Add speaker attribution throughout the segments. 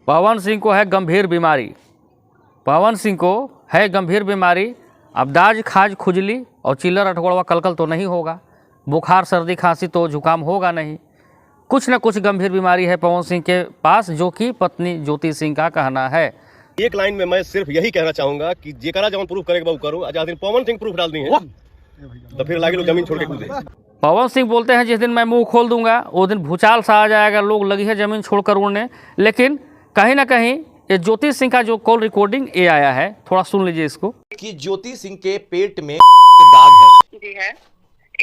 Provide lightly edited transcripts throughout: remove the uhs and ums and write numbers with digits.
Speaker 1: पवन सिंह को है गंभीर बीमारी। पवन सिंह को है गंभीर बीमारी। अब दाज खाज खुजली और चिल्लर अठगोड़वा कलकल तो नहीं होगा, बुखार सर्दी खांसी तो जुकाम होगा नहीं, कुछ न कुछ गंभीर बीमारी है पवन सिंह के पास, जो कि पत्नी ज्योति सिंह का कहना है।
Speaker 2: एक लाइन में मैं सिर्फ यही कहना चाहूंगा कि जेकरा जवन प्रूफ करेगा वो करो। आज दिन पवन सिंह प्रूफ डाल दी है तो फिर लागे लोग जमीन छोड़ के कूदे।
Speaker 1: पवन सिंह बोलते हैं जिस दिन मैं मुंह खोल दूंगा वो दिन भूचाल सा आ जाएगा, लोग लगी है जमीन छोड़कर उड़ने। लेकिन कहीं ना कहीं ये ज्योति सिंह का जो कॉल रिकॉर्डिंग ये आया है, थोड़ा सुन लीजिए इसको।
Speaker 3: कि ज्योति सिंह के पेट में दाग है।
Speaker 4: जी है।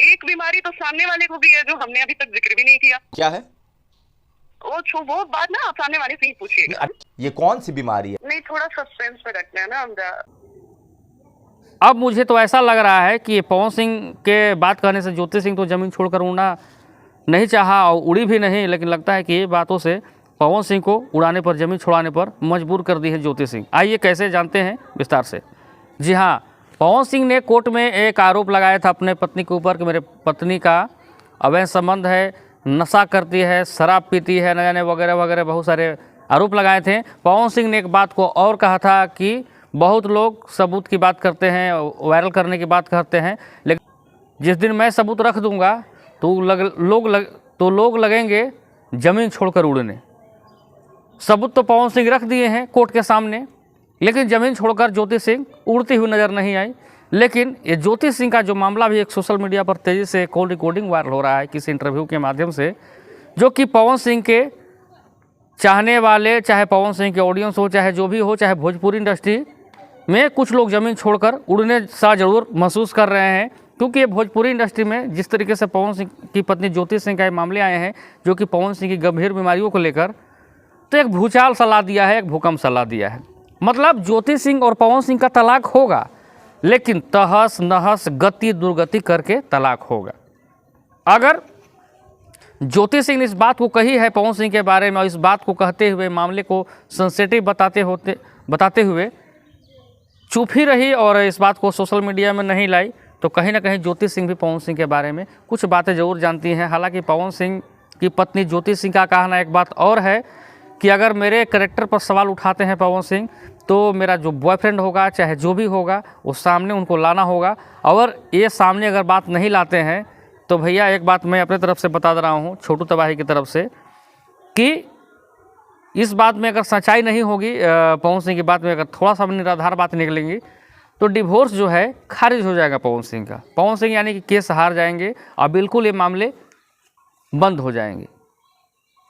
Speaker 4: एक बीमारी तो सामने वाले को भी है जो हमने अभी तक जिक्र भी नहीं किया।
Speaker 3: क्या है
Speaker 4: वो बात ना आप सामने वाले से ही पूछिएगा।
Speaker 3: ये कौन सी बीमारी है?
Speaker 4: नहीं, थोड़ा सस्पेंस पे रखना है ना हम।
Speaker 1: अब मुझे तो ऐसा लग रहा है कि पवन सिंह के बात कहने से ज्योति सिंह तो ज़मीन छोड़कर उड़ना नहीं चाहा और उड़ी भी नहीं, लेकिन लगता है कि ये बातों से पवन सिंह को उड़ाने पर, ज़मीन छोड़ाने पर मजबूर कर दी है ज्योति सिंह। आइए कैसे जानते हैं विस्तार से। जी हाँ, पवन सिंह ने कोर्ट में एक आरोप लगाया था अपने पत्नी के ऊपर कि मेरे पत्नी का अवैध संबंध है, नशा करती है, शराब पीती है, न जाने वगैरह वगैरह बहुत सारे आरोप लगाए थे। पवन सिंह ने एक बात को और कहा था कि बहुत लोग सबूत की बात करते हैं, वायरल करने की बात करते हैं, लेकिन जिस दिन मैं सबूत रख दूंगा तो लोग लगेंगे ज़मीन छोड़कर उड़ने। सबूत तो पवन सिंह रख दिए हैं कोर्ट के सामने, लेकिन ज़मीन छोड़कर ज्योति सिंह उड़ती हुई नज़र नहीं आई। लेकिन ये ज्योति सिंह का जो मामला भी एक सोशल मीडिया पर तेज़ी से कॉल रिकॉर्डिंग वायरल हो रहा है किसी इंटरव्यू के माध्यम से, जो कि पवन सिंह के चाहने वाले, चाहे पवन सिंह के ऑडियंस हो, चाहे जो भी हो, चाहे भोजपुरी इंडस्ट्री में कुछ लोग ज़मीन छोड़कर उड़ने सा जरूर महसूस कर रहे हैं। क्योंकि ये भोजपुरी इंडस्ट्री में जिस तरीके से पवन सिंह की पत्नी ज्योति सिंह का ये मामले आए हैं, जो कि पवन सिंह की गंभीर बीमारियों को लेकर, तो एक भूचाल सलाह दिया है, एक भूकंप सलाह दिया है। मतलब ज्योति सिंह और पवन सिंह का तलाक होगा, लेकिन तहस नहस गति दुर्गति करके तलाक होगा। अगर ज्योति सिंह ने इस बात को कही है पवन सिंह के बारे में और इस बात को कहते हुए, मामले को सेंसिटिव बताते हुए चुप ही रही और इस बात को सोशल मीडिया में नहीं लाई, तो कहीं ना कहीं ज्योति सिंह भी पवन सिंह के बारे में कुछ बातें ज़रूर जानती हैं। हालांकि पवन सिंह की पत्नी ज्योति सिंह का कहना एक बात और है कि अगर मेरे कैरेक्टर पर सवाल उठाते हैं पवन सिंह, तो मेरा जो बॉयफ्रेंड होगा, चाहे जो भी होगा, वो सामने उनको लाना होगा। और ये सामने अगर बात नहीं लाते हैं तो भैया एक बात मैं अपने तरफ से बता दे रहा हूँ, छोटू तबाही की तरफ से, कि इस बात में अगर सच्चाई नहीं होगी, पवन सिंह की बात में अगर थोड़ा सा निराधार बात निकलेंगी, तो डिवोर्स जो है खारिज हो जाएगा पवन सिंह का। पवन सिंह यानी कि केस हार जाएंगे और बिल्कुल ये मामले बंद हो जाएंगे।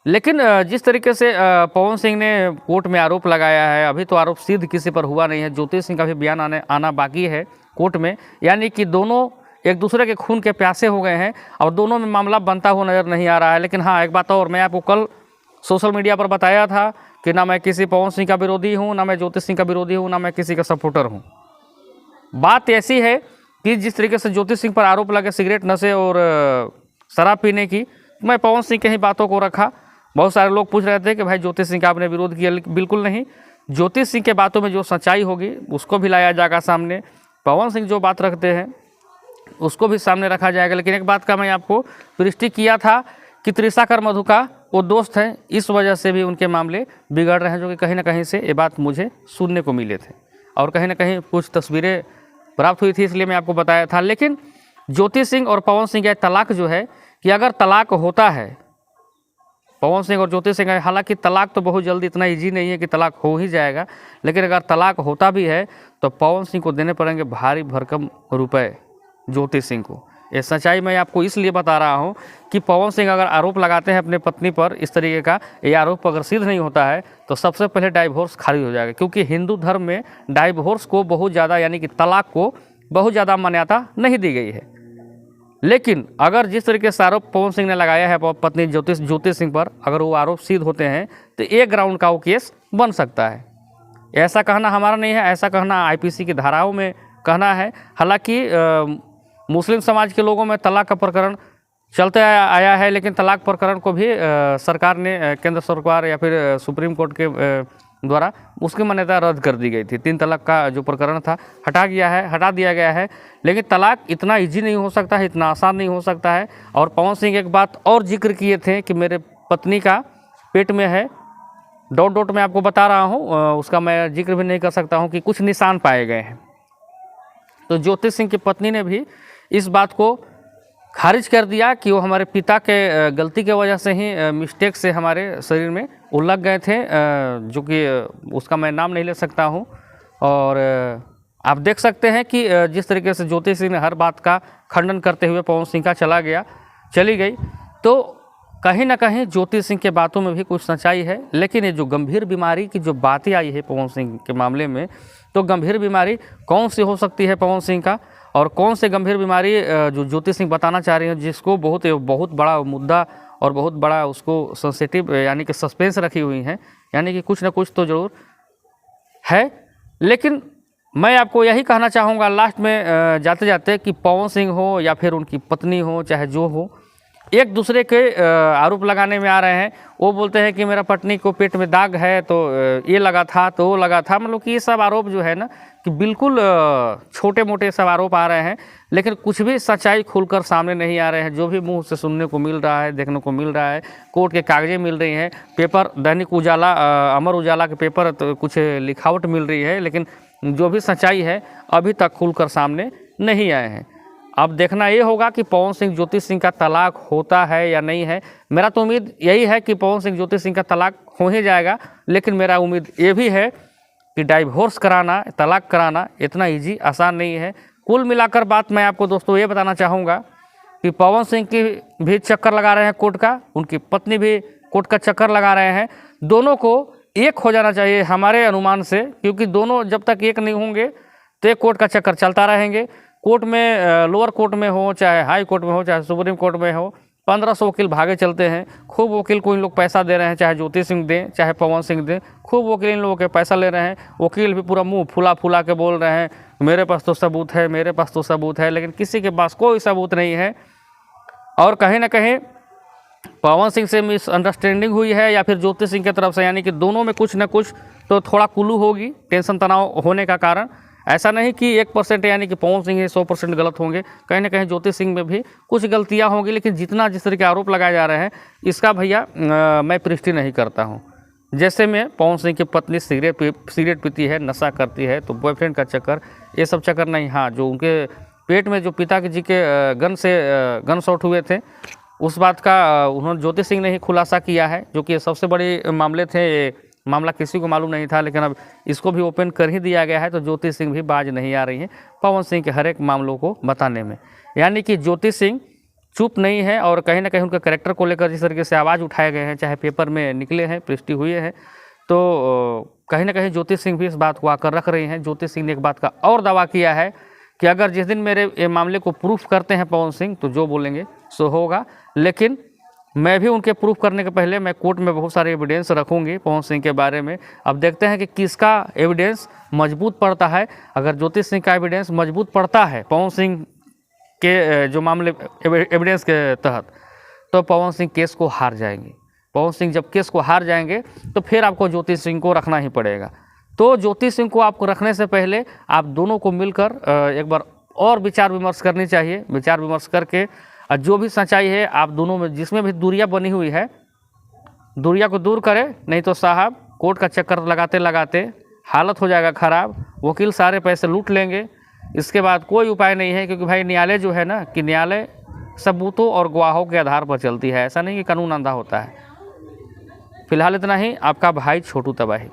Speaker 1: लेकिन जिस तरीके से पवन सिंह ने कोर्ट में आरोप लगाया है, अभी तो आरोप सिद्ध किसी पर हुआ नहीं है। ज्योति सिंह का भी बयान आना बाकी है कोर्ट में, यानी कि दोनों एक दूसरे के खून के प्यासे हो गए हैं और दोनों में मामला बनता हुआ नज़र नहीं आ रहा है। लेकिन हाँ, एक बात और, मैं आपको कल सोशल मीडिया पर बताया था कि ना मैं किसी पवन सिंह का विरोधी हूँ, ना मैं ज्योति सिंह का विरोधी हूँ, ना मैं किसी का सपोर्टर हूँ। बात ऐसी है कि जिस तरीके से ज्योति सिंह पर आरोप लगे सिगरेट नशे और शराब पीने की, मैं पवन सिंह के ही बातों को रखा। बहुत सारे लोग पूछ रहे थे कि भाई ज्योति सिंह का आपने विरोध किया, बिल्कुल नहीं। ज्योति सिंह के बातों में जो सच्चाई होगी उसको भी लाया जाएगा सामने, पवन सिंह जो बात रखते हैं उसको भी सामने रखा जाएगा। लेकिन एक बात का मैं आपको पुष्टि किया था कि तृषा कर मधु का वो दोस्त हैं, इस वजह से भी उनके मामले बिगड़ रहे हैं, जो कि कहीं ना कहीं से ये बात मुझे सुनने को मिले थे और कहीं ना कहीं कुछ तस्वीरें प्राप्त हुई थी, इसलिए मैं आपको बताया था। लेकिन ज्योति सिंह और पवन सिंह का तलाक जो है, कि अगर तलाक होता है पवन सिंह और ज्योति सिंह, हालांकि तलाक तो बहुत जल्दी, इतना ईजी नहीं है कि तलाक हो ही जाएगा, लेकिन अगर तलाक होता भी है तो पवन सिंह को देने पड़ेंगे भारी भरकम रुपए ज्योति सिंह को। ये सच्चाई मैं आपको इसलिए बता रहा हूँ कि पवन सिंह अगर आरोप लगाते हैं अपने पत्नी पर इस तरीके का, ये आरोप अगर सिद्ध नहीं होता है तो सबसे पहले डाइवोर्स खारिज हो जाएगा। क्योंकि हिंदू धर्म में डाइवोर्स को बहुत ज़्यादा, यानी कि तलाक को बहुत ज़्यादा मान्यता नहीं दी गई है। लेकिन अगर जिस तरीके से आरोप पवन सिंह ने लगाया है पत्नी ज्योति सिंह पर, अगर वो आरोप सिद्ध होते हैं तो एक ग्राउंड का वो केस बन सकता है। ऐसा कहना हमारा नहीं है, ऐसा कहना आईपीसी की धाराओं में कहना है। हालांकि मुस्लिम समाज के लोगों में तलाक का प्रकरण चलते आया है, लेकिन तलाक प्रकरण को भी सरकार ने, केंद्र सरकार या फिर सुप्रीम कोर्ट के द्वारा उसकी मान्यता रद्द कर दी गई थी। 3 तलाक का जो प्रकरण था हटा दिया गया है। लेकिन तलाक इतना इजी नहीं हो सकता है, इतना आसान नहीं हो सकता है। और पवन सिंह एक बात और जिक्र किए थे कि मेरे पत्नी का पेट में है डॉट डॉट मैं आपको बता रहा हूँ, उसका मैं जिक्र भी नहीं कर सकता हूँ कि कुछ निशान पाए गए हैं। तो ज्योति सिंह की पत्नी ने भी इस बात को खारिज कर दिया कि वो हमारे पिता के गलती के वजह से ही मिस्टेक से हमारे शरीर में वो लग गए थे, जो कि उसका मैं नाम नहीं ले सकता हूँ। और आप देख सकते हैं कि जिस तरीके से ज्योति सिंह ने हर बात का खंडन करते हुए पवन सिंह का चली गई, तो कहीं ना कहीं ज्योति सिंह के बातों में भी कुछ सच्चाई है। लेकिन ये जो गंभीर बीमारी की जो बातें आई है पवन सिंह के मामले में, तो गंभीर बीमारी कौन सी हो सकती है पवन सिंह का, और कौन से गंभीर बीमारी जो ज्योति सिंह बताना चाह रही हैं, जिसको बहुत बड़ा मुद्दा और बहुत बड़ा उसको सेंसिटिव यानी कि सस्पेंस रखी हुई हैं, यानी कि कुछ ना कुछ तो ज़रूर है। लेकिन मैं आपको यही कहना चाहूँगा लास्ट में जाते जाते कि पवन सिंह हो या फिर उनकी पत्नी हो, चाहे जो हो, एक दूसरे के आरोप लगाने में आ रहे हैं। वो बोलते हैं कि मेरा पत्नी को पेट में दाग है, तो ये लगा था, तो वो लगा था। मतलब कि ये सब आरोप जो है ना कि बिल्कुल छोटे मोटे सब आरोप आ रहे हैं, लेकिन कुछ भी सच्चाई खुलकर सामने नहीं आ रहे हैं। जो भी मुंह से सुनने को मिल रहा है, देखने को मिल रहा है, कोर्ट के कागज़ें मिल रही हैं, पेपर दैनिक उजाला, अमर उजाला के पेपर तो कुछ लिखावट मिल रही है, लेकिन जो भी सच्चाई है अभी तक खुलकर सामने नहीं आए हैं। अब देखना ये होगा कि पवन सिंह ज्योति सिंह का तलाक होता है या नहीं है। मेरा तो उम्मीद यही है कि पवन सिंह ज्योति सिंह का तलाक हो ही जाएगा, लेकिन मेरा उम्मीद ये भी है कि डाइवोर्स कराना, तलाक कराना इतना ईजी आसान नहीं है। कुल मिलाकर बात मैं आपको दोस्तों ये बताना चाहूँगा कि पवन सिंह की भी चक्कर लगा रहे हैं कोर्ट का, उनकी पत्नी भी कोर्ट का चक्कर लगा रहे हैं। दोनों को एक हो जाना चाहिए हमारे अनुमान से, क्योंकि दोनों जब तक एक नहीं होंगे तो कोर्ट का चक्कर चलता रहेंगे। कोर्ट में, लोअर कोर्ट में हो, चाहे हाई कोर्ट में हो, चाहे सुप्रीम कोर्ट में हो, 1500 वकील भागे चलते हैं। खूब वकील को इन लोग पैसा दे रहे हैं, चाहे ज्योति सिंह दें, चाहे पवन सिंह दें, खूब वकील इन लोगों के पैसा ले रहे हैं। वकील भी पूरा मुंह फुला फुला के बोल रहे हैं मेरे पास तो सबूत है, मेरे पास तो सबूत है, लेकिन किसी के पास कोई सबूत नहीं है। और कहीं ना कहीं पवन सिंह से मिसअंडरस्टैंडिंग हुई है या फिर ज्योति सिंह की तरफ से, यानी कि दोनों में कुछ ना कुछ तो थोड़ा कुल्लू होगी, टेंशन तनाव होने का कारण। ऐसा नहीं कि 1% यानी कि पवन सिंह ही 100% गलत होंगे, कहीं ना कहीं ज्योति सिंह में भी कुछ गलतियां होंगी। लेकिन जिस तरह के आरोप लगाए जा रहे हैं, इसका भैया मैं पुष्टि नहीं करता हूं। जैसे में पवन सिंह की पत्नी सिगरेट पीती है, नशा करती है, तो बॉयफ्रेंड का चक्कर, ये सब चक्कर नहीं। हाँ, जो उनके पेट में जो पिताजी के गन शॉट हुए थे, उस बात का उन्होंने ज्योति सिंह ने ही खुलासा किया है, जो कि सबसे बड़े मामले थे। मामला किसी को मालूम नहीं था, लेकिन अब इसको भी ओपन कर ही दिया गया है। तो ज्योति सिंह भी बाज नहीं आ रही हैं पवन सिंह के हर एक मामलों को बताने में, यानी कि ज्योति सिंह चुप नहीं है। और कहीं ना कहीं उनके कैरेक्टर को लेकर जिस तरीके से आवाज़ उठाए गए हैं, चाहे पेपर में निकले हैं, पुष्टि हुई है, तो कहीं ना कहीं ज्योति सिंह भी इस बात को आकर रख रही हैं। ज्योति सिंह ने एक बात का और दावा किया है कि अगर जिस दिन मेरे मामले को प्रूफ करते हैं पवन सिंह, तो जो बोलेंगे सो होगा। लेकिन मैं भी उनके प्रूफ करने के पहले मैं कोर्ट में बहुत सारे एविडेंस रखूंगी पवन सिंह के बारे में। अब देखते हैं कि किसका एविडेंस मजबूत पड़ता है। अगर ज्योति सिंह का एविडेंस मजबूत पड़ता है पवन सिंह के जो मामले एविडेंस के तहत, तो पवन सिंह केस को हार जाएंगे। पवन सिंह जब केस को हार जाएंगे तो फिर आपको ज्योति सिंह को रखना ही पड़ेगा। तो ज्योति सिंह को आपको रखने से पहले आप दोनों को मिलकर एक बार और विचार विमर्श करनी चाहिए। विचार विमर्श करके जो भी सच्चाई है आप दोनों में, जिसमें भी दूरियां बनी हुई है, दूरियां को दूर करें। नहीं तो साहब कोर्ट का चक्कर लगाते लगाते हालत हो जाएगा ख़राब, वकील सारे पैसे लूट लेंगे। इसके बाद कोई उपाय नहीं है, क्योंकि भाई न्यायालय जो है ना, कि न्यायालय सबूतों और गवाहों के आधार पर चलती है। ऐसा नहीं कि कानून अंधा होता है। फिलहाल इतना ही। आपका भाई छोटू तबाही।